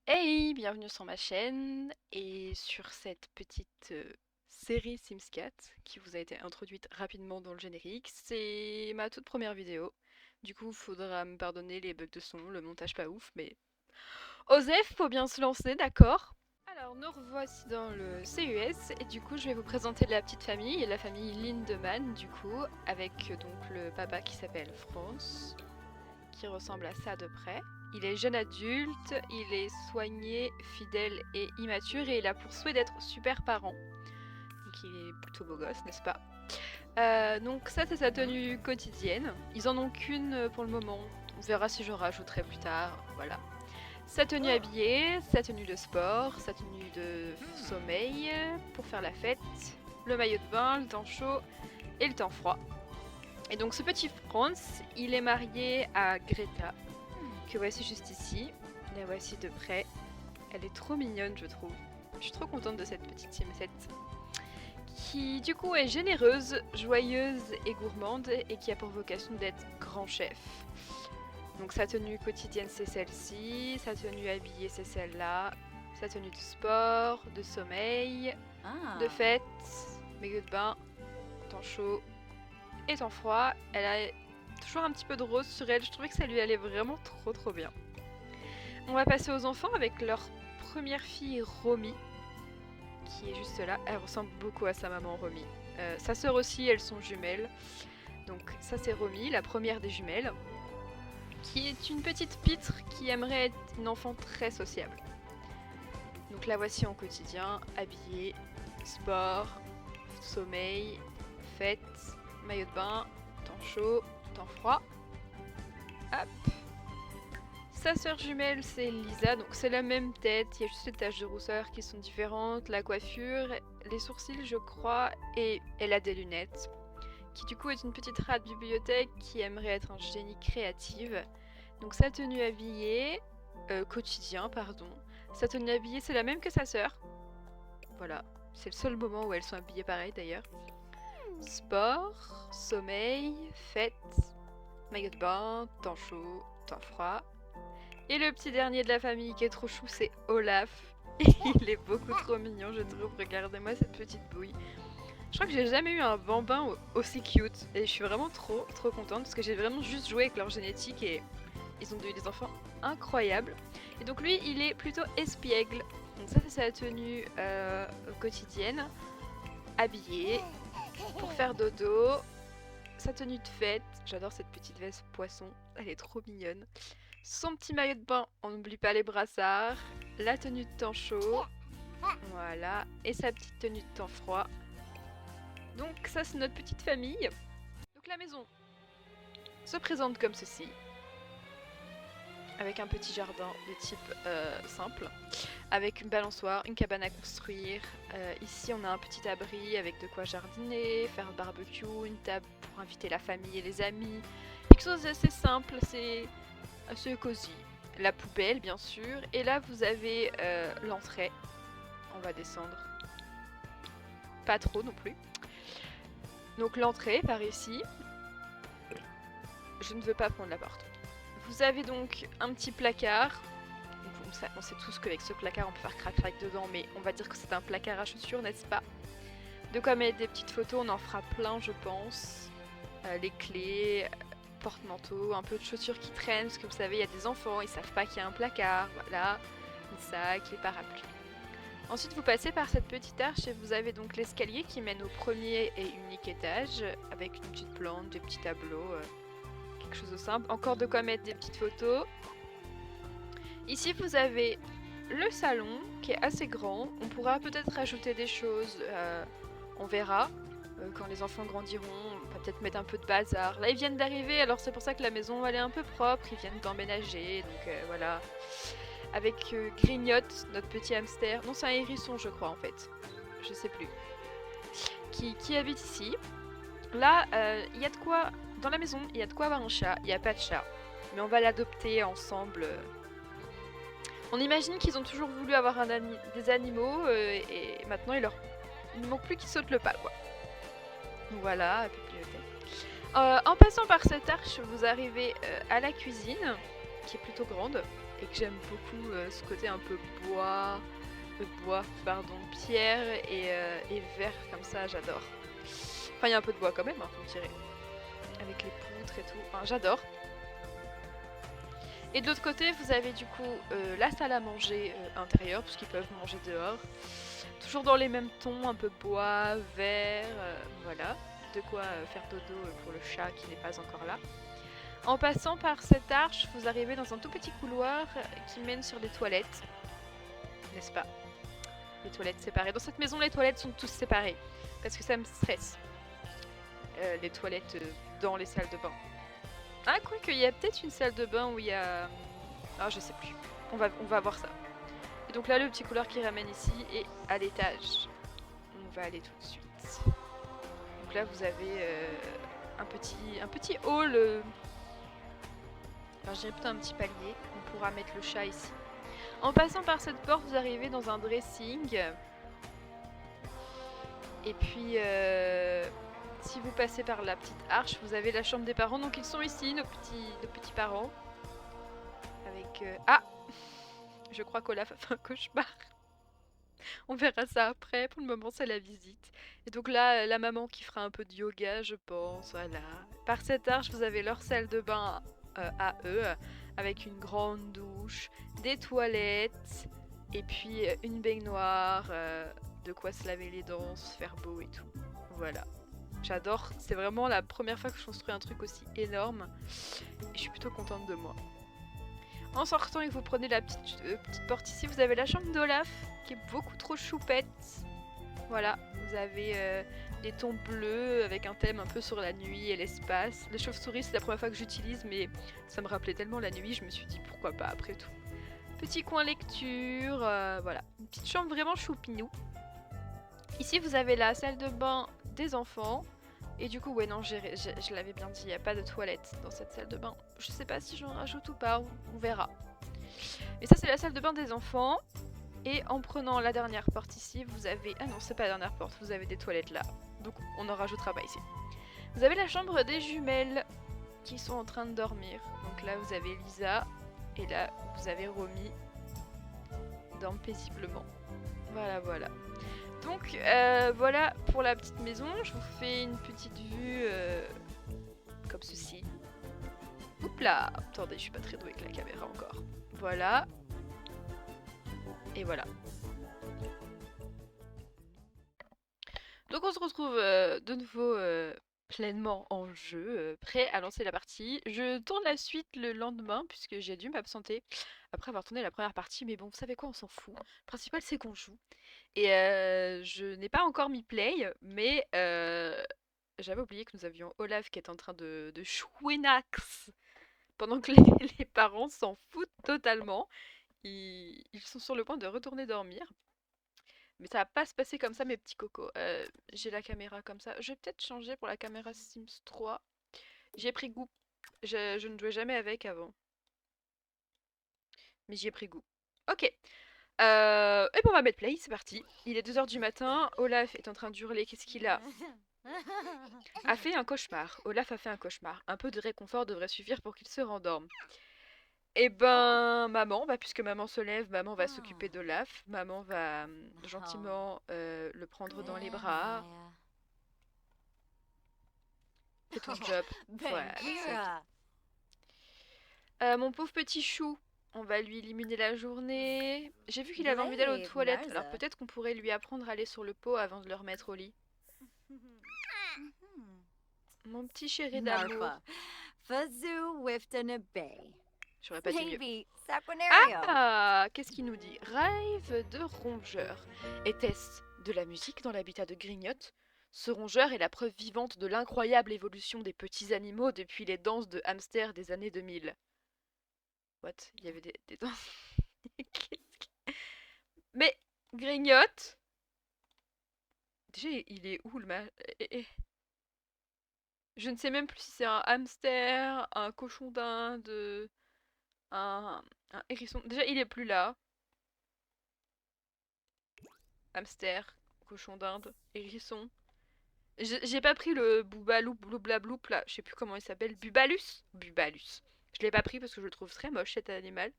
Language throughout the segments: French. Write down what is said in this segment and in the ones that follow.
Hey, bienvenue sur ma chaîne et sur cette petite série Sims 4 qui vous a été introduite rapidement dans le générique. C'est ma toute première vidéo. Du coup, faudra me pardonner les bugs de son, le montage pas ouf, mais Osef, faut bien se lancer, d'accord? Alors, nous revoici dans le CES et du coup, je vais vous présenter la petite famille, la famille Lindemann du coup, avec donc le papa qui s'appelle France, qui ressemble à ça de près. Il est jeune adulte, il est soigné, fidèle et immature et il a pour souhait d'être super parent. Donc il est plutôt beau gosse, n'est-ce pas? Donc ça c'est sa tenue quotidienne. Ils en ont qu'une pour le moment. On verra si je rajouterai plus tard. Voilà. Sa tenue habillée, sa tenue de sport, sa tenue de sommeil pour faire la fête, le maillot de bain, le temps chaud et le temps froid. Et donc ce petit Franz, il est marié à Greta, que voici juste ici. La voici de près. Elle est trop mignonne, je trouve. Je suis trop contente de cette petite Simsette. Qui du coup est généreuse, joyeuse et gourmande et qui a pour vocation d'être grand chef. Donc sa tenue quotidienne c'est celle-ci, sa tenue habillée c'est celle-là, sa tenue de sport, de sommeil, de fête, maillot de bain, temps chaud et temps froid. Elle a toujours un petit peu de rose sur elle, je trouvais que ça lui allait vraiment trop bien. On va passer aux enfants avec leur première fille Romy, qui est juste là. Elle ressemble beaucoup à sa maman Romy. Sa sœur aussi, elles sont jumelles. Donc ça c'est Romy, la première des jumelles, qui est une petite pitre qui aimerait être une enfant très sociable. Donc la voici en quotidien, habillée, sport, sommeil, fête, maillot de bain, temps chaud, temps froid. Hop. Sa sœur jumelle c'est Lisa, donc c'est la même tête, il y a juste les taches de rousseur qui sont différentes, la coiffure, les sourcils je crois, et elle a des lunettes. Qui du coup est une petite rat de bibliothèque qui aimerait être un génie créative. Donc sa tenue habillée, quotidien pardon, sa tenue habillée c'est la même que sa sœur. Voilà, c'est le seul moment où elles sont habillées pareil d'ailleurs. Sport, sommeil, fête, maillot de bain, temps chaud, temps froid. Et le petit dernier de la famille qui est trop chou, c'est Olaf. Il est beaucoup trop mignon, je trouve. Regardez-moi cette petite bouille. Je crois que j'ai jamais eu un bambin aussi cute. Et je suis vraiment trop contente parce que j'ai vraiment juste joué avec leur génétique et ils ont eu des enfants incroyables. Et donc lui, il est plutôt espiègle. Donc ça, c'est sa tenue quotidienne. Habillé pour faire dodo. Sa tenue de fête. J'adore cette petite veste poisson. Elle est trop mignonne. Son petit maillot de bain, on n'oublie pas les brassards, la tenue de temps chaud, voilà, et sa petite tenue de temps froid. Donc ça c'est notre petite famille. Donc la maison se présente comme ceci, avec un petit jardin de type simple, avec une balançoire, une cabane à construire. Ici on a un petit abri avec de quoi jardiner, faire un barbecue, une table pour inviter la famille et les amis. Quelque chose d'assez simple, c'est assez cosy. La poubelle bien sûr, et là vous avez l'entrée. On va descendre. Pas trop non plus. Donc l'entrée par ici. Je ne veux pas prendre la porte. Vous avez donc un petit placard. Donc, on sait tous qu'avec ce placard on peut faire crac-crac dedans, mais on va dire que c'est un placard à chaussures, n'est-ce pas? De quoi mettre des petites photos, on en fera plein je pense. Les clés, porte-manteau, un peu de chaussures qui traînent, parce que vous savez, il y a des enfants, ils savent pas qu'il y a un placard, voilà, le sac, les parapluies. Ensuite, vous passez par cette petite arche et vous avez donc l'escalier qui mène au premier et unique étage, avec une petite plante, des petits tableaux, quelque chose de simple. Encore de quoi mettre des petites photos. Ici, vous avez le salon qui est assez grand. On pourra peut-être rajouter des choses, on verra. Quand les enfants grandiront, on va peut-être mettre un peu de bazar. Là, ils viennent d'arriver, alors c'est pour ça que la maison elle est un peu propre. Ils viennent d'emménager, donc voilà. Avec Grignotte, notre petit hamster. Non, c'est un hérisson, je crois, en fait. Je sais plus. Qui habite ici. Là, il y a de quoi... Dans la maison, il y a de quoi avoir un chat. Il n'y a pas de chat. Mais on va l'adopter ensemble. On imagine qu'ils ont toujours voulu avoir des animaux et maintenant il ne manque plus qu'ils sautent le pas, quoi. Voilà, la bibliothèque. En passant par cette arche, vous arrivez à la cuisine, qui est plutôt grande. et que j'aime beaucoup ce côté un peu bois, pardon, pierre et verre comme ça, j'adore. Enfin, il y a un peu de bois quand même, hein, vous me direz. Avec les poutres et tout, enfin, j'adore. Et de l'autre côté, vous avez du coup la salle à manger intérieure, puisqu'ils peuvent manger dehors. Toujours dans les mêmes tons, un peu bois, vert, voilà. De quoi faire dodo pour le chat qui n'est pas encore là. En passant par cette arche, vous arrivez dans un tout petit couloir qui mène sur des toilettes. N'est-ce pas? Les toilettes séparées. Dans cette maison, les toilettes sont tous séparées. Parce que ça me stresse. Les toilettes dans les salles de bain. Ah, quoique, il y a peut-être une salle de bain où il y a... Ah, je sais plus. On va voir ça. Et donc là, le petit couloir qui ramène ici est à l'étage. On va aller tout de suite. Donc là, vous avez un petit hall. Enfin, je dirais plutôt un petit palier. On pourra mettre le chat ici. En passant par cette porte, vous arrivez dans un dressing. Et puis, si vous passez par la petite arche, vous avez la chambre des parents. Donc ils sont ici, nos petits parents. Avec... Ah! Je crois qu'Olaf a fait un cauchemar. On verra ça après. Pour le moment, c'est la visite. Et donc là, la maman qui fera un peu de yoga, je pense. Voilà. Par cette arche, vous avez leur salle de bain à eux. Avec une grande douche, des toilettes. Et puis une baignoire. De quoi se laver les dents, se faire beau et tout. Voilà. J'adore. C'est vraiment la première fois que je construis un truc aussi énorme. Et je suis plutôt contente de moi. En sortant et que vous prenez la petite porte ici, vous avez la chambre d'Olaf qui est beaucoup trop choupette. Voilà, vous avez les tons bleus avec un thème un peu sur la nuit et l'espace. Les chauves-souris, c'est la première fois que j'utilise, mais ça me rappelait tellement la nuit, je me suis dit pourquoi pas après tout. Petit coin lecture, voilà. Une petite chambre vraiment choupinou. Ici, vous avez la salle de bain des enfants. Et du coup, ouais, non, je l'avais bien dit, il n'y a pas de toilette dans cette salle de bain. Je sais pas si j'en rajoute ou pas, on verra. Mais ça, c'est la salle de bain des enfants. Et en prenant la dernière porte ici, vous avez... Ah non, c'est pas la dernière porte, vous avez des toilettes là. Donc, on n'en rajoutera pas ici. Vous avez la chambre des jumelles qui sont en train de dormir. Donc là, vous avez Lisa. Et là, vous avez Romy. Dorment paisiblement. Voilà, voilà. Donc voilà pour la petite maison, je vous fais une petite vue comme ceci. Oups là, attendez, je suis pas très douée avec la caméra encore. Voilà. Et voilà. Donc on se retrouve de nouveau pleinement en jeu, prêt à lancer la partie. Je tourne la suite le lendemain puisque j'ai dû m'absenter après avoir tourné la première partie. Mais bon, vous savez quoi, on s'en fout. Le principal c'est qu'on joue. Et je n'ai pas encore mis play, mais j'avais oublié que nous avions Olaf qui est en train de chouinax pendant que les parents s'en foutent totalement. Ils sont sur le point de retourner dormir. Mais ça va pas se passer comme ça, mes petits cocos. J'ai la caméra comme ça. Je vais peut-être changer pour la caméra Sims 3. J'y ai pris goût. Je ne jouais jamais avec avant. Mais j'y ai pris goût. Ok. Et bon, on va mettre play, c'est parti. Il est 2h du matin, Olaf est en train d'hurler, qu'est-ce qu'il a? A fait un cauchemar. Olaf a fait un cauchemar. Un peu de réconfort devrait suffire pour qu'il se rendorme. Eh ben, maman, puisque maman se lève, maman va s'occuper d'Olaf. Maman va gentiment le prendre dans les bras. Fais ton job. Voilà. Mon pauvre petit chou, on va lui éliminer la journée. J'ai vu qu'il avait envie d'aller aux toilettes, alors peut-être qu'on pourrait lui apprendre à aller sur le pot avant de le remettre au lit. Mon petit chéri d'amour. J'aurais pas dit mieux. Ah, qu'est-ce qu'il nous dit? Rêve de rongeur. Était-ce de la musique dans l'habitat de Grignotte? Ce rongeur est la preuve vivante de l'incroyable évolution des petits animaux depuis les danses de hamster des années 2000. What? Il y avait des danses. Mais Grignotte? Déjà, il est où le mal? Je ne sais même plus si c'est un hamster, un cochon d'Inde, un hérisson. Déjà, il est plus là. Hamster, cochon d'Inde, hérisson. J'ai pas pris le boubalou bloublabloup là, je sais plus comment il s'appelle. Bubalus? Bubalus. Je l'ai pas pris parce que je le trouve très moche cet animal.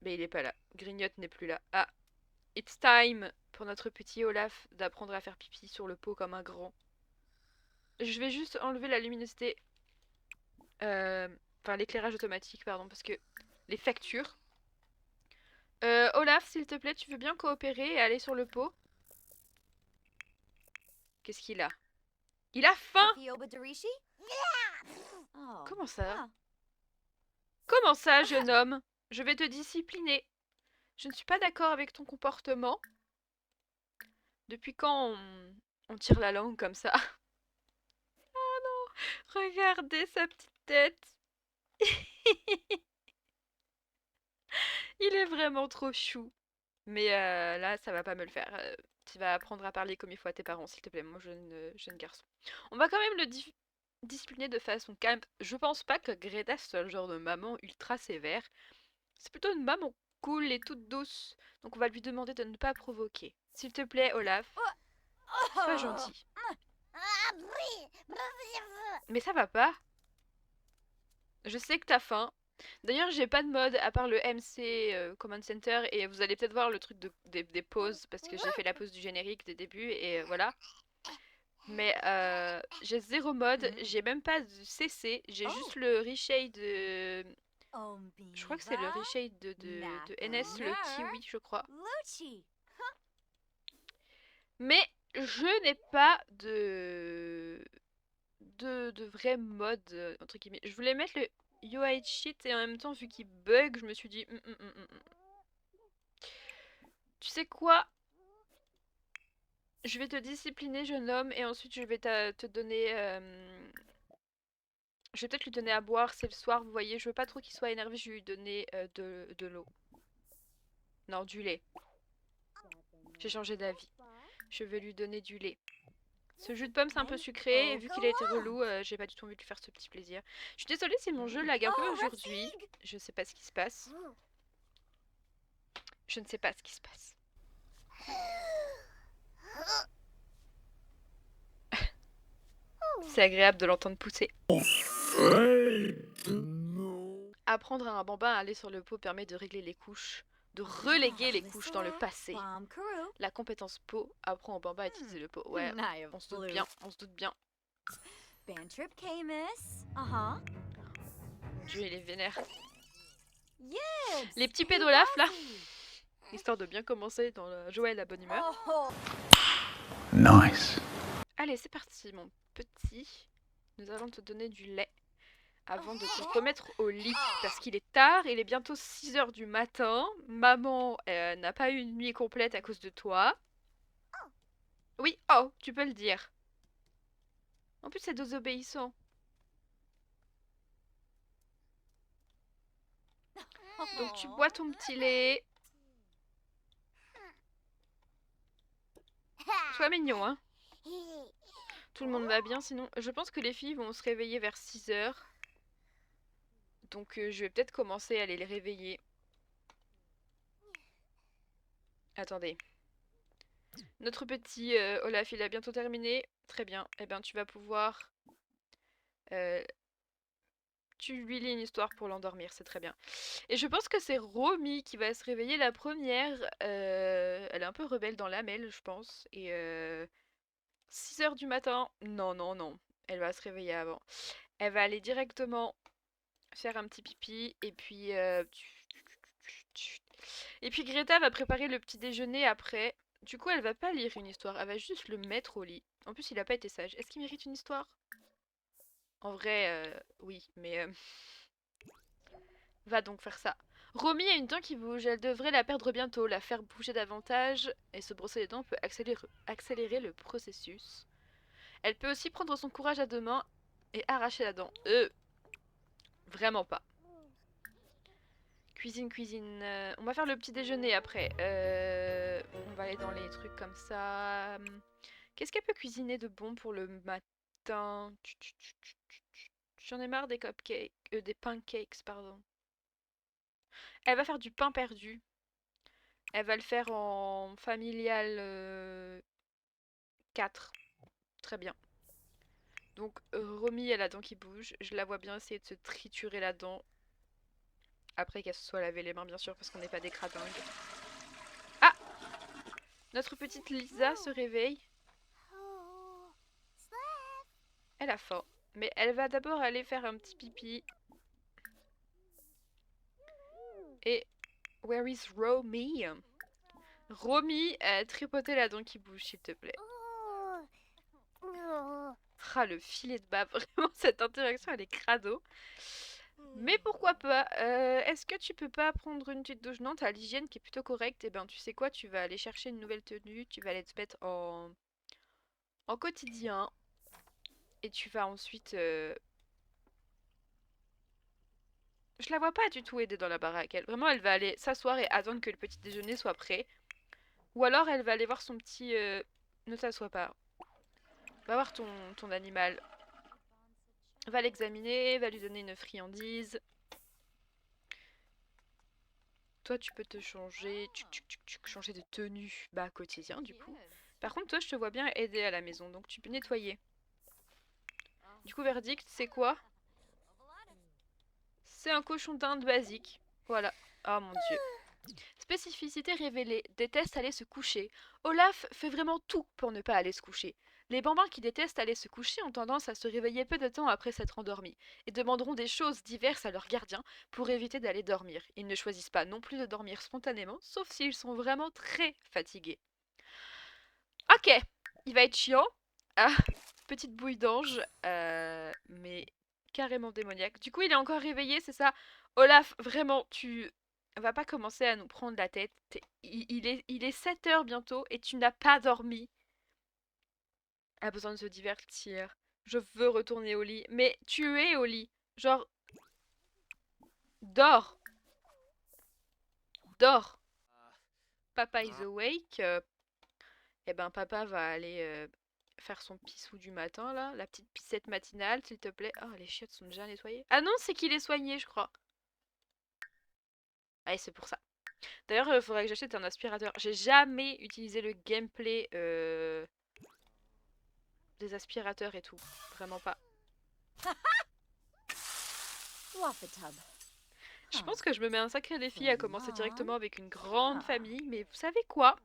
Mais il est pas là. Grignotte n'est plus là. Ah, it's time pour notre petit Olaf d'apprendre à faire pipi sur le pot comme un grand. Je vais juste enlever la luminosité, enfin l'éclairage automatique, pardon, parce que les factures. Olaf, s'il te plaît, tu veux bien coopérer et aller sur le pot? Qu'est-ce qu'il a? Il a faim! Comment ça? Comment ça, jeune homme? Je vais te discipliner. Je ne suis pas d'accord avec ton comportement. Depuis quand on tire la langue comme ça? Ah non! Regardez sa petite tête! Il est vraiment trop chou. Mais là, ça va pas me le faire. Tu vas apprendre à parler comme il faut à tes parents, s'il te plaît, mon jeune garçon. On va quand même le discipliner de façon calme. Je pense pas que Greta soit le genre de maman ultra sévère. C'est plutôt une maman cool et toute douce. Donc on va lui demander de ne pas provoquer. S'il te plaît, Olaf, sois gentil. Mais ça va pas. Je sais que t'as faim. D'ailleurs, j'ai pas de mode à part le MC Command Center et vous allez peut-être voir le truc des pauses parce que j'ai fait la pause du générique des débuts et voilà. Mais j'ai zéro mode, j'ai même pas de CC, j'ai juste le reshade je crois que c'est le reshade de NS, le Kiwi, je crois. Mais je n'ai pas de vrai mode, entre guillemets. Je voulais mettre le UI cheat et en même temps, vu qu'il bug, je me suis dit... Tu sais quoi? Je vais te discipliner, jeune homme, et ensuite je vais te donner... Je vais peut-être lui donner à boire, c'est le soir, vous voyez. Je veux pas trop qu'il soit énervé, je vais lui donner de l'eau. Non, du lait. J'ai changé d'avis. Je vais lui donner du lait. Ce jus de pomme c'est un peu sucré et vu qu'il a été relou, j'ai pas du tout envie de lui faire ce petit plaisir. Je suis désolée si mon jeu lag un peu aujourd'hui. Je sais pas ce qui se passe. Je ne sais pas ce qui se passe. C'est agréable de l'entendre pousser. Apprendre à un bambin à aller sur le pot permet de régler les couches, de reléguer les couches dans le passé. La compétence pot apprend au bambin à utiliser le pot. Ouais, on se doute bien, on se doute bien. Dieu, il est vénère. Les petits pédolaf là, histoire de bien commencer dans la joie et la bonne humeur. Nice. Allez, c'est parti, mon petit. Nous allons te donner du lait avant de te remettre au lit. Parce qu'il est tard, il est bientôt 6 h du matin. Maman n'a pas eu une nuit complète à cause de toi. Oui, oh, tu peux le dire. En plus, c'est désobéissant. Donc, tu bois ton petit lait. Sois mignon, hein. Tout le monde va bien, sinon... Je pense que les filles vont se réveiller vers 6 h. Donc, je vais peut-être commencer à aller les réveiller. Attendez. Notre petit Olaf, il a bientôt terminé. Très bien. Eh bien, tu vas pouvoir... tu lui lis une histoire pour l'endormir, c'est très bien. Et je pense que c'est Romy qui va se réveiller la première. Elle est un peu rebelle dans l'âme, elle, je pense. Et 6 h du matin, non, non, non. Elle va se réveiller avant. Elle va aller directement faire un petit pipi. Et puis... et puis Greta va préparer le petit déjeuner après. Du coup, elle va pas lire une histoire, elle va juste le mettre au lit. En plus, il a pas été sage. Est-ce qu'il mérite une histoire? En vrai, oui, mais va donc faire ça. Romy a une dent qui bouge, elle devrait la perdre bientôt. La faire bouger davantage et se brosser les dents peut accélérer le processus. Elle peut aussi prendre son courage à deux mains et arracher la dent. Vraiment pas. Cuisine, cuisine. On va faire le petit déjeuner après. On va aller dans les trucs comme ça. Qu'est-ce qu'elle peut cuisiner de bon pour le matin? J'en ai marre des cupcakes. Des pancakes, pardon. Elle va faire du pain perdu. Elle va le faire en familial 4. Très bien. Donc Romy a la dent qui bouge. Je la vois bien essayer de se triturer la dent. Après qu'elle se soit lavé les mains, bien sûr, parce qu'on n'est pas des cradingues. Ah! Notre petite Lisa se réveille. Elle a faim. Mais elle va d'abord aller faire un petit pipi. Et... Where is Romy? Romy, tripoter la dent qui bouge, s'il te plaît. Ah, le filet de bave. Vraiment, cette interaction, elle est crado. Mais pourquoi pas? Est-ce que tu peux pas prendre une petite douche? Non, t'as l'hygiène qui est plutôt correcte. Et ben, tu sais quoi? Tu vas aller chercher une nouvelle tenue. Tu vas aller te mettre en quotidien. Et tu vas ensuite... Je la vois pas du tout aider dans la baraque. Elle, vraiment, elle va aller s'asseoir et attendre que le petit déjeuner soit prêt. Ou alors, elle va aller voir son petit... Ne t'assois pas. Va voir ton animal. Va l'examiner, va lui donner une friandise. Toi, tu peux te changer, changer de tenue, bah quotidien du coup. Par contre, toi, je te vois bien aider à la maison, donc tu peux nettoyer. Du coup, verdict, c'est quoi? C'est un cochon d'Inde basique. Voilà. Oh mon dieu. Spécificité révélée, déteste aller se coucher. Olaf fait vraiment tout pour ne pas aller se coucher. Les bambins qui détestent aller se coucher ont tendance à se réveiller peu de temps après s'être endormis et demanderont des choses diverses à leur gardien pour éviter d'aller dormir. Ils ne choisissent pas non plus de dormir spontanément, sauf s'ils sont vraiment très fatigués. Ok, il va être chiant. Ah, petite bouille d'ange, mais carrément démoniaque. Du coup, il est encore réveillé, c'est ça? Olaf, vraiment, tu vas pas commencer à nous prendre la tête. Il est 7 heures bientôt et tu n'as pas dormi. A besoin de se divertir. Je veux retourner au lit. Mais tu es au lit. Genre, dors. Dors. Papa is awake. Eh ben, papa va aller faire son pissou du matin, là. La petite pissette matinale, s'il te plaît. Oh, les chiottes sont déjà nettoyées. Ah non, c'est qu'il est soigné, je crois. Ouais, c'est pour ça. D'ailleurs, il faudrait que j'achète un aspirateur. J'ai jamais utilisé le gameplay des aspirateurs et tout. Vraiment pas. Je pense que je me mets un sacré défi à commencer directement avec une grande famille. Mais vous savez quoi?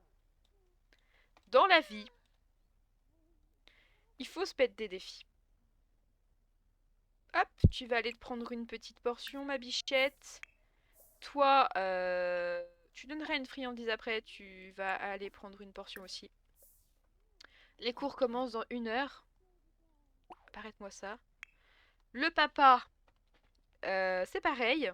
Dans la vie, il faut se mettre des défis. Hop, tu vas aller te prendre une petite portion, ma bichette. Toi, tu donneras une friandise après, tu vas aller prendre une portion aussi. Les cours commencent dans 1 heure. Arrête-moi ça. Le papa, c'est pareil.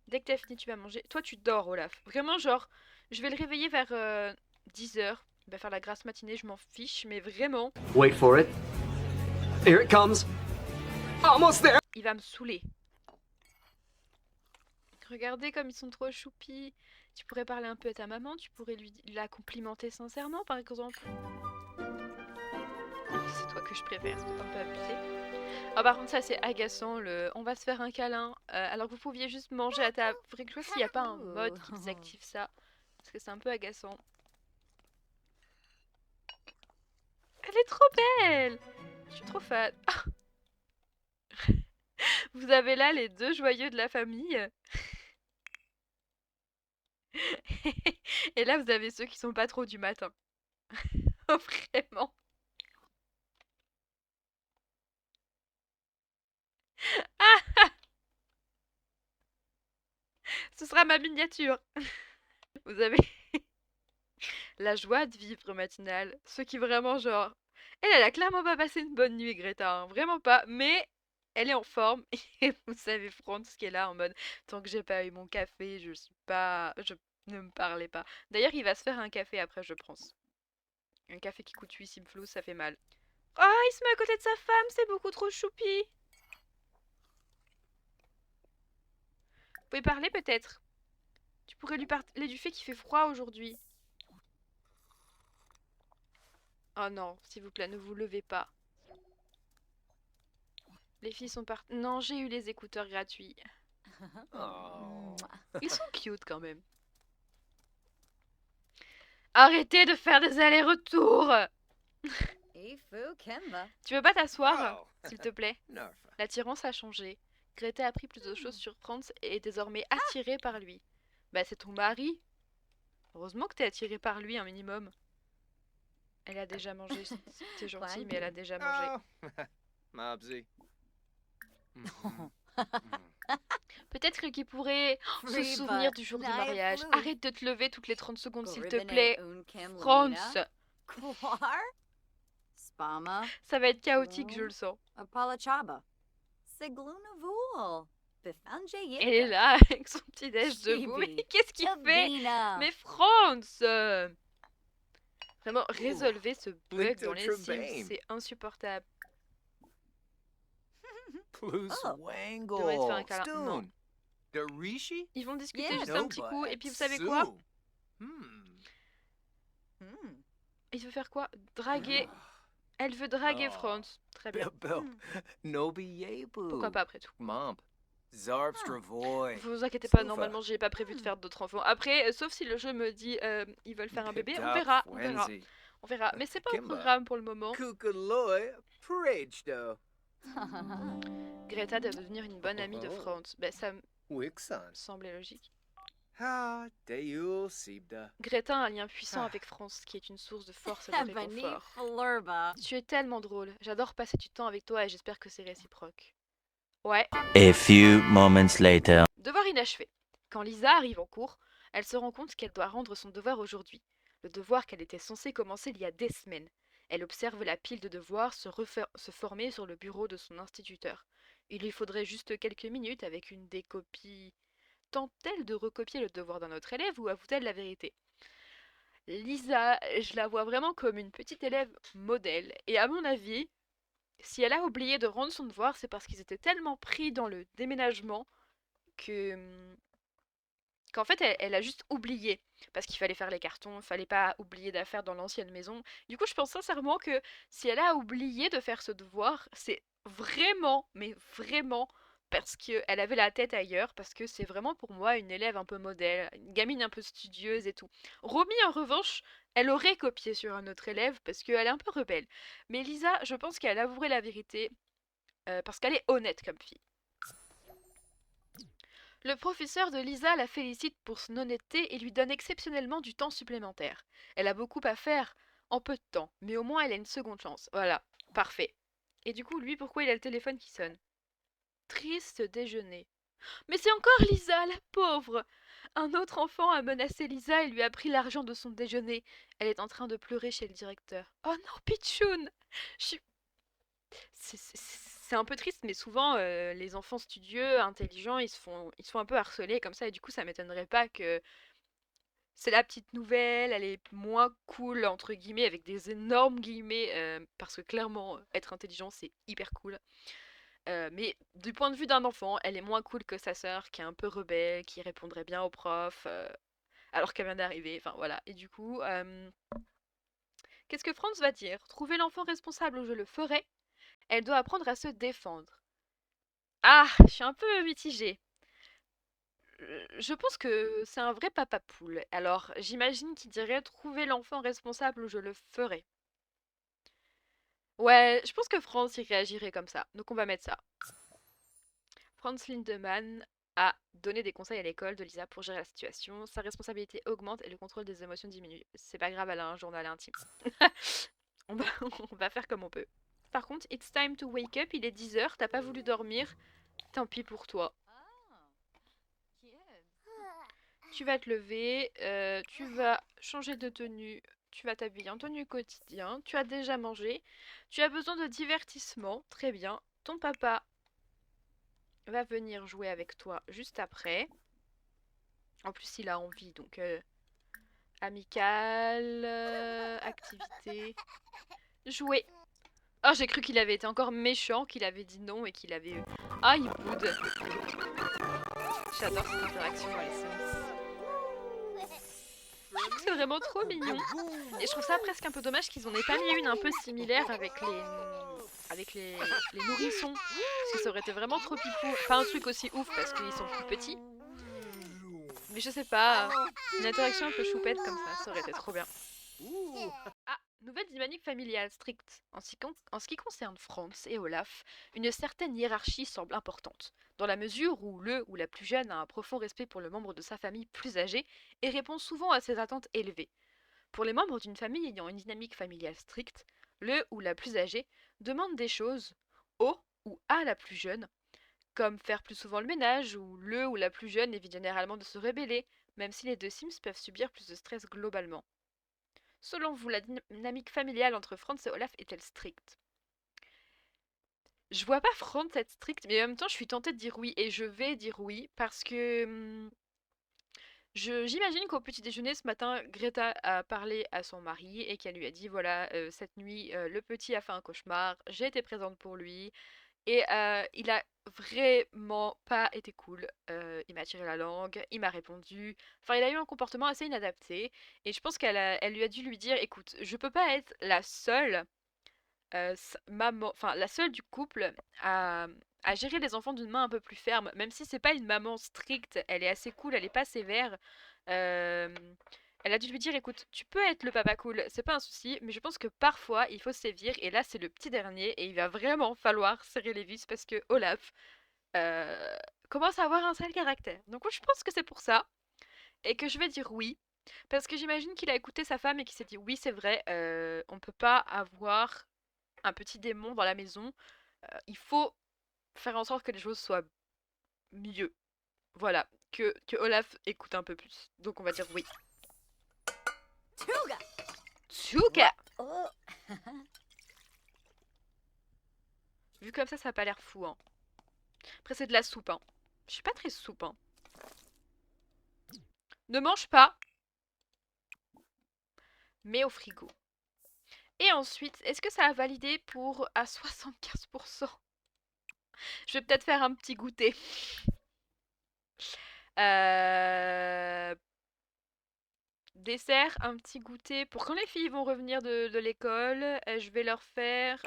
Dès que t'as fini, tu vas manger. Toi, tu dors, Olaf. Vraiment, genre, je vais le réveiller vers 10 heures. Il va faire la grasse matinée, je m'en fiche, mais vraiment. Wait for it. Here it comes. Almost there. Il va me saouler. Regardez comme ils sont trop choupis. Tu pourrais parler un peu à ta maman, tu pourrais la complimenter sincèrement, par exemple. C'est toi que je préfère, c'est un peu abusé. Ah, par contre, ça c'est agaçant, on va se faire un câlin. Alors que vous pouviez juste manger à table. Faudrait que je vois s'il n'y a pas un mode qui désactive ça. Parce que c'est un peu agaçant. Elle est trop belle! Je suis trop fan. Ah. Vous avez là les deux joyeux de la famille. Et là, vous avez ceux qui sont pas trop du matin. Vraiment. Ah, ce sera ma miniature. Vous avez la joie de vivre matinale. Ceux qui vraiment genre... Elle a clairement pas passé une bonne nuit, Greta. Hein. Vraiment pas. Mais elle est en forme. Et vous savez, Franz qui est là en mode... Tant que j'ai pas eu mon café, je suis pas... Ne me parlez pas. D'ailleurs, il va se faire un café après, je pense. Un café qui coûte 8 simflous, ça fait mal. Oh, il se met à côté de sa femme, c'est beaucoup trop choupi. Vous pouvez parler peut-être? Tu pourrais lui parler du fait qu'il fait froid aujourd'hui. Oh non, s'il vous plaît, ne vous levez pas. Les filles sont parties. Non, j'ai eu les écouteurs gratuits. Oh. Ils sont cute quand même. Arrêtez de faire des allers-retours. Tu veux pas t'asseoir, s'il te plaît? L'attirance a changé. Greta a appris plus de choses sur Franz et est désormais attirée par lui. Bah c'est ton mari. Heureusement que t'es attirée par lui un minimum. Elle a déjà mangé, c'est gentil, mais elle a déjà mangé. Oh, Mopsy. Peut-être qu'il pourrait se Free souvenir but du jour du knife mariage. loose. Arrête de te lever toutes les 30 secondes, s'il te Goribene plaît. unkem Franz, Lumina. Kwar? Spama. ça va être chaotique, je le sens. Apalachaba. Siglunavul. Bifanje Elle est Yitka. là, avec son petit déj debout. Mais Chibi. qu'est-ce qu'il fait? Tabina. Mais Franz Vraiment, résolvez ce bug Little dans les Sims, Trebane. c'est insupportable. Plus Oh. Wangle. Devrait te faire un câlin. Non. Stoon. Darishi? Ils vont discuter Yeah. juste un petit coup, et puis vous savez quoi? Soon. Hmm. Hmm. Il veut faire quoi? Draguer. Elle veut draguer Oh. Franz. Très bien. Bill. Nobi Yebu. Pourquoi pas après tout? Momp. Zarpstravoy. Vous inquiétez pas, Soufa. normalement j'ai pas prévu de faire d'autres enfants. Après, sauf si le jeu me dit ils veulent faire un bébé, on verra, on verra, on verra. Mais c'est pas au Kimba. programme pour le moment. Kukuloi. Prejdo. Greta doit devenir une bonne amie de Oh. Franz. Ben ça me Wixon. semblait logique. Ha. Deyul Sibda. Greta a un lien puissant Ah. avec Franz qui est une source de force et de Ebony réconfort. Flurba. Tu es tellement drôle, j'adore passer du temps avec toi et j'espère que c'est réciproque. Ouais. A few moments later. Devoir inachevé. Quand Lisa arrive en cours, elle se rend compte qu'elle doit rendre son devoir aujourd'hui. Le devoir qu'elle était censée commencer il y a des semaines. Elle observe la pile de devoirs se former sur le bureau de son instituteur. Il lui faudrait juste quelques minutes avec une des copies. Tente-t-elle de recopier le devoir d'un autre élève ou avoue-t-elle la vérité? Lisa, je la vois vraiment comme une petite élève modèle. Et à mon avis, si elle a oublié de rendre son devoir, c'est parce qu'ils étaient tellement pris dans le déménagement que qu'en fait elle a juste oublié parce qu'il fallait faire les cartons, il fallait pas oublier d'affaires dans l'ancienne maison. Du coup, je pense sincèrement que si elle a oublié de faire ce devoir, c'est vraiment, mais vraiment parce qu'elle avait la tête ailleurs, parce que c'est vraiment pour moi une élève un peu modèle, une gamine un peu studieuse et tout. Romy, en revanche, elle aurait copié sur un autre élève parce qu'elle est un peu rebelle. Mais Lisa, je pense qu'elle avouerait la vérité parce qu'elle est honnête comme fille. Le professeur de Lisa la félicite pour son honnêteté et lui donne exceptionnellement du temps supplémentaire. Elle a beaucoup à faire en peu de temps, mais au moins elle a une seconde chance. Voilà, parfait. Et du coup, lui, pourquoi il a le téléphone qui sonne? Triste déjeuner. Mais c'est encore Lisa, la pauvre! Un autre enfant a menacé Lisa et lui a pris l'argent de son déjeuner. Elle est en train de pleurer chez le directeur. Oh non, Pichoun! Je suis c'est un peu triste, mais souvent les enfants studieux, intelligents, ils se font un peu harceler comme ça, et du coup ça m'étonnerait pas que c'est la petite nouvelle, elle est moins cool entre guillemets, avec des énormes guillemets, parce que clairement être intelligent c'est hyper cool. Mais du point de vue d'un enfant, elle est moins cool que sa sœur, qui est un peu rebelle, qui répondrait bien aux profs, alors qu'elle vient d'arriver, enfin voilà. Et du coup, qu'est-ce que Franz va dire? Trouver l'enfant responsable ou je le ferai? Elle doit apprendre à se défendre. Ah, je suis un peu mitigée. Je pense que c'est un vrai papa poule. Alors, j'imagine qu'il dirait trouver l'enfant responsable ou je le ferai. Ouais, je pense que Franz y réagirait comme ça. Donc on va mettre ça. Franz Lindemann a donné des conseils à l'école de Lisa pour gérer la situation. Sa responsabilité augmente et le contrôle des émotions diminue. C'est pas grave, elle a un journal intime. on va faire comme on peut. Par contre, it's time to wake up, il est 10h, t'as pas voulu dormir, tant pis pour toi. Tu vas te lever, tu vas changer de tenue, tu vas t'habiller en tenue quotidien, tu as déjà mangé, tu as besoin de divertissement, très bien. Ton papa va venir jouer avec toi juste après. En plus, il a envie, donc amical, activité, jouer. Oh, j'ai cru qu'il avait été encore méchant, qu'il avait dit non et qu'il avait... Ah, il boude. J'adore cette interaction dans les Sims. C'est vraiment trop mignon. Et je trouve ça presque un peu dommage qu'ils en aient pas mis une un peu similaire avec les nourrissons. Parce que ça aurait été vraiment trop pipou. Pas un truc aussi ouf parce qu'ils sont plus petits. Mais je sais pas, une interaction un peu choupette comme ça aurait été trop bien. Ah, nouvelle dynamique familiale stricte. En ce qui concerne Franz et Olaf, une certaine hiérarchie semble importante, dans la mesure où le ou la plus jeune a un profond respect pour le membre de sa famille plus âgé et répond souvent à ses attentes élevées. Pour les membres d'une famille ayant une dynamique familiale stricte, le ou la plus âgée demande des choses au ou à la plus jeune, comme faire plus souvent le ménage, ou le ou la plus jeune évite généralement de se rébeller, même si les deux Sims peuvent subir plus de stress globalement. Selon vous, la dynamique familiale entre Franz et Olaf est-elle stricte? Je vois pas Franz être stricte, mais en même temps je suis tentée de dire oui, et je vais dire oui, parce que j'imagine qu'au petit déjeuner ce matin, Greta a parlé à son mari et qu'elle lui a dit voilà, cette nuit, le petit a fait un cauchemar, j'ai été présente pour lui, et il a vraiment pas été cool. Il m'a tiré la langue, il m'a répondu. Enfin, il a eu un comportement assez inadapté. Et je pense elle lui a dû lui dire, écoute, je peux pas être la seule maman, enfin la seule du couple à gérer les enfants d'une main un peu plus ferme. Même si c'est pas une maman stricte, elle est assez cool, elle est pas sévère. Euh, Elle a dû lui dire, écoute, tu peux être le papa cool, c'est pas un souci, mais je pense que parfois il faut sévir, et là c'est le petit dernier, et il va vraiment falloir serrer les vis parce que Olaf euh, commence à avoir un sale caractère. Donc je pense que c'est pour ça, et que je vais dire oui, parce que j'imagine qu'il a écouté sa femme et qu'il s'est dit, oui c'est vrai, on peut pas avoir un petit démon dans la maison, il faut faire en sorte que les choses soient mieux. Voilà, que Olaf écoute un peu plus. Donc on va dire oui. Tuga! Tsuka! Oh. Vu comme ça a pas l'air fou, hein. Après, c'est de la soupe, hein. Je suis pas très soupe, hein. Ne mange pas, mets au frigo. Et ensuite, est-ce que ça a validé pour à 75%? Je vais peut-être faire un petit goûter. Dessert, un petit goûter. Pour quand les filles vont revenir de l'école, je vais leur faire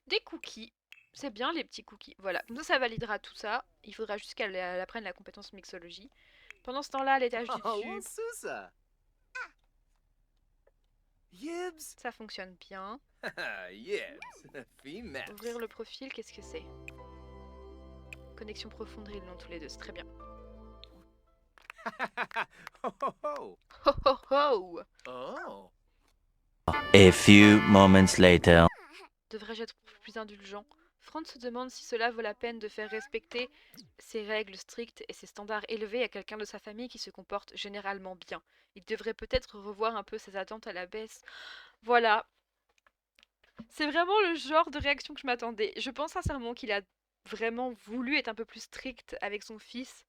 des cookies. C'est bien les petits cookies. Voilà, comme ça validera tout ça. Il faudra juste qu'elle apprenne la compétence mixologie. Pendant ce temps-là, à l'étage du Oh, dessus, well, Sousa. Yibs. ça fonctionne bien. Yibs. Female. Ouvrir le profil, qu'est-ce que c'est? Connexion profonde, ils l'ont tous les deux, c'est très bien. Ho, ho, ho. Ho ho ho! Oh. A few moments later. Devrais-je être plus indulgent? Franz se demande si cela vaut la peine de faire respecter ses règles strictes et ses standards élevés à quelqu'un de sa famille qui se comporte généralement bien. Il devrait peut-être revoir un peu ses attentes à la baisse. Voilà. C'est vraiment le genre de réaction que je m'attendais. Je pense sincèrement qu'il a vraiment voulu être un peu plus strict avec son fils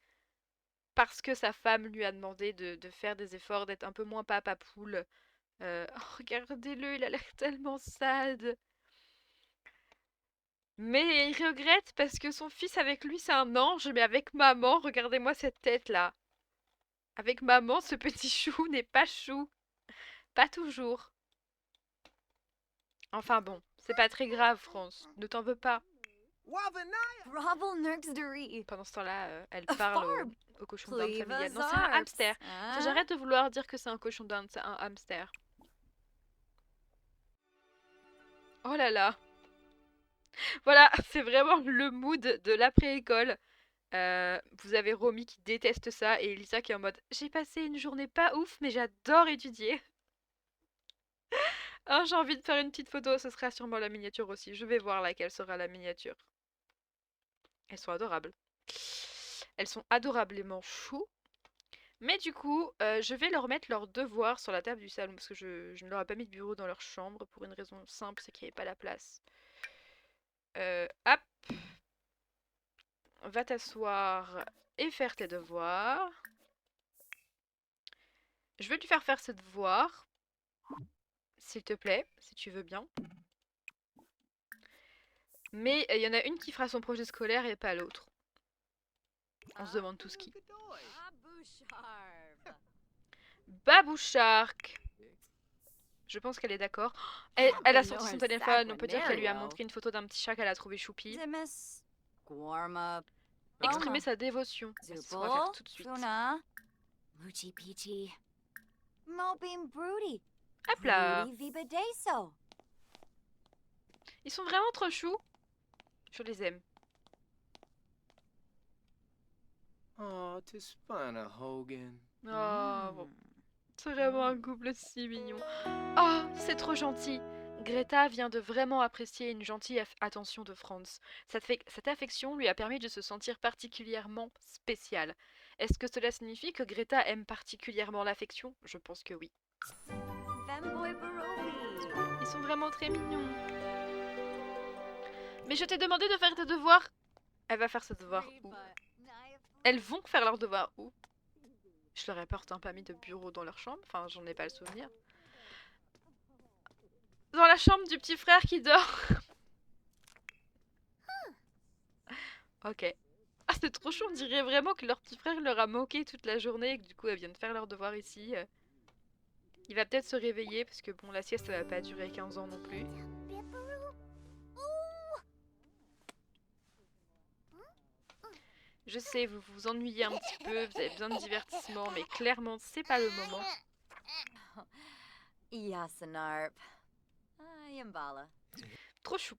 parce que sa femme lui a demandé de faire des efforts, d'être un peu moins papa poule. Oh, regardez-le, il a l'air tellement sad. Mais il regrette parce que son fils avec lui c'est un ange, mais avec maman, regardez-moi cette tête là. Avec maman, ce petit chou n'est pas chou. Pas toujours. Enfin bon, c'est pas très grave, France. Ne t'en veux pas. Wabanaya. Bravo Nurksdery! Pendant ce temps-là, elle A parle farb. au cochon d'Inde Cleva familial. Non, c'est un hamster. Zarps, J'arrête de vouloir dire que c'est un cochon d'Inde, c'est un hamster. Oh là là. Voilà, c'est vraiment le mood de l'après-école. Vous avez Romy qui déteste ça et Elisa qui est en mode j'ai passé une journée pas ouf mais j'adore étudier. Oh, j'ai envie de faire une petite photo, ce sera sûrement la miniature aussi. Je vais voir laquelle sera la miniature. Elles sont adorables. Elles sont adorablement chou. Mais du coup, je vais leur mettre leurs devoirs sur la table du salon parce que je ne leur ai pas mis de bureau dans leur chambre pour une raison simple, c'est qu'il n'y avait pas la place. Hop. Va t'asseoir et faire tes devoirs. Je vais lui faire ses devoirs. S'il te plaît, si tu veux bien. Mais il y en a une qui fera son projet scolaire et pas l'autre. On se demande tous qui. Babou Shark. Je pense qu'elle est d'accord. Elle a sorti son téléphone, on peut dire qu'elle lui a montré une photo d'un petit chat qu'elle a trouvé choupi. Dimis. Guarma. Exprimer sa dévotion. C'est ce qu'on va faire tout de suite. Funa. Muchi Pichi. Moping Broody. Hop là. Broody Vibadeso. Ils sont vraiment trop choux. Je les aime. Oh, Tispana Hogan. Oh, bon. C'est vraiment un couple si mignon. Oh, c'est trop gentil. Greta vient de vraiment apprécier une gentille attention de Franz. Cette affection lui a permis de se sentir particulièrement spéciale. Est-ce que cela signifie que Greta aime particulièrement l'affection? Je pense que oui. Femboy Barobi. Ils sont vraiment très mignons. Mais je t'ai demandé de faire tes devoirs. Elle va faire ses devoirs où? Elles vont faire leurs devoirs où? Je leur ai pourtant pas mis de bureau dans leur chambre. Enfin, j'en ai pas le souvenir. Dans la chambre du petit frère qui dort. Ok. Ah, c'est trop chaud. On dirait vraiment que leur petit frère leur a moqué toute la journée et que du coup, elles viennent faire leurs devoirs ici. Il va peut-être se réveiller parce que bon, la sieste, ça va pas durer 15 ans non plus. Je sais, vous vous ennuyez un petit peu, vous avez besoin de divertissement, mais clairement, c'est pas le moment. Yasanarp. Yambala. Trop chou.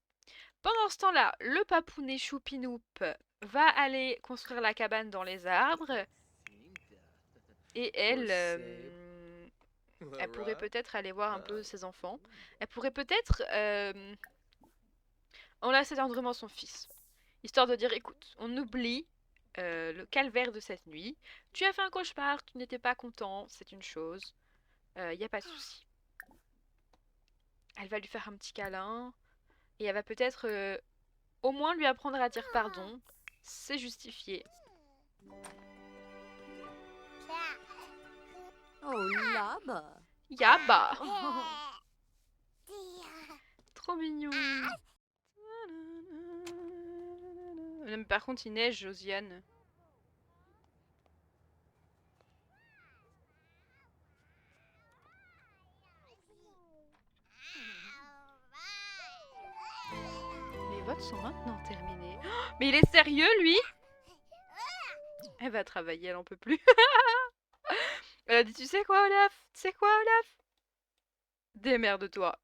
Pendant ce temps-là, le papounet Choupinoup va aller construire la cabane dans les arbres. Et elle, elle pourrait peut-être aller voir un peu ses enfants. Elle pourrait peut-être enlacer tendrement son fils. Histoire de dire, écoute, on oublie le calvaire de cette nuit. Tu as fait un cauchemar, tu n'étais pas content, c'est une chose. Il n'y a pas de souci. Elle va lui faire un petit câlin. Et elle va peut-être au moins lui apprendre à dire pardon. C'est justifié. Oh, Laba. Yaba! Trop mignon. Mais par contre, il neige, Josiane. Les votes sont maintenant terminés. Oh, mais il est sérieux, lui? Elle va travailler, elle en peut plus. Elle a dit, tu sais quoi, Olaf? Tu sais quoi, Olaf? Démerde-toi.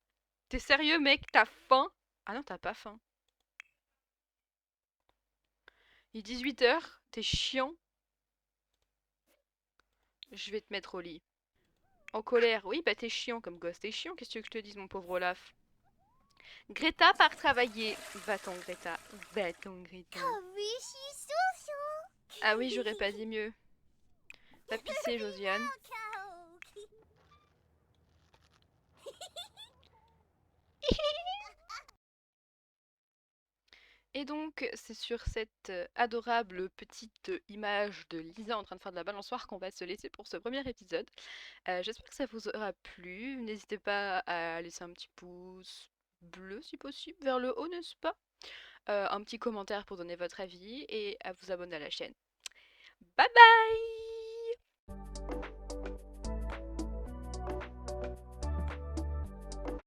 T'es sérieux, mec? T'as faim? Ah non, t'as pas faim. Il est 18h, t'es chiant. Je vais te mettre au lit. En colère, oui, bah t'es chiant comme gosse. T'es chiant, qu'est-ce que tu veux que je te dise, mon pauvre Olaf? Greta part travailler. Va-t'en, Greta. Va-t'en, Greta. Ah oui, j'aurais pas dit mieux. Va pisser, Josiane. Et donc, c'est sur cette adorable petite image de Lisa en train de faire de la balançoire qu'on va se laisser pour ce premier épisode. J'espère que ça vous aura plu. N'hésitez pas à laisser un petit pouce bleu si possible vers le haut, n'est-ce pas? Un petit commentaire pour donner votre avis et à vous abonner à la chaîne. Bye bye!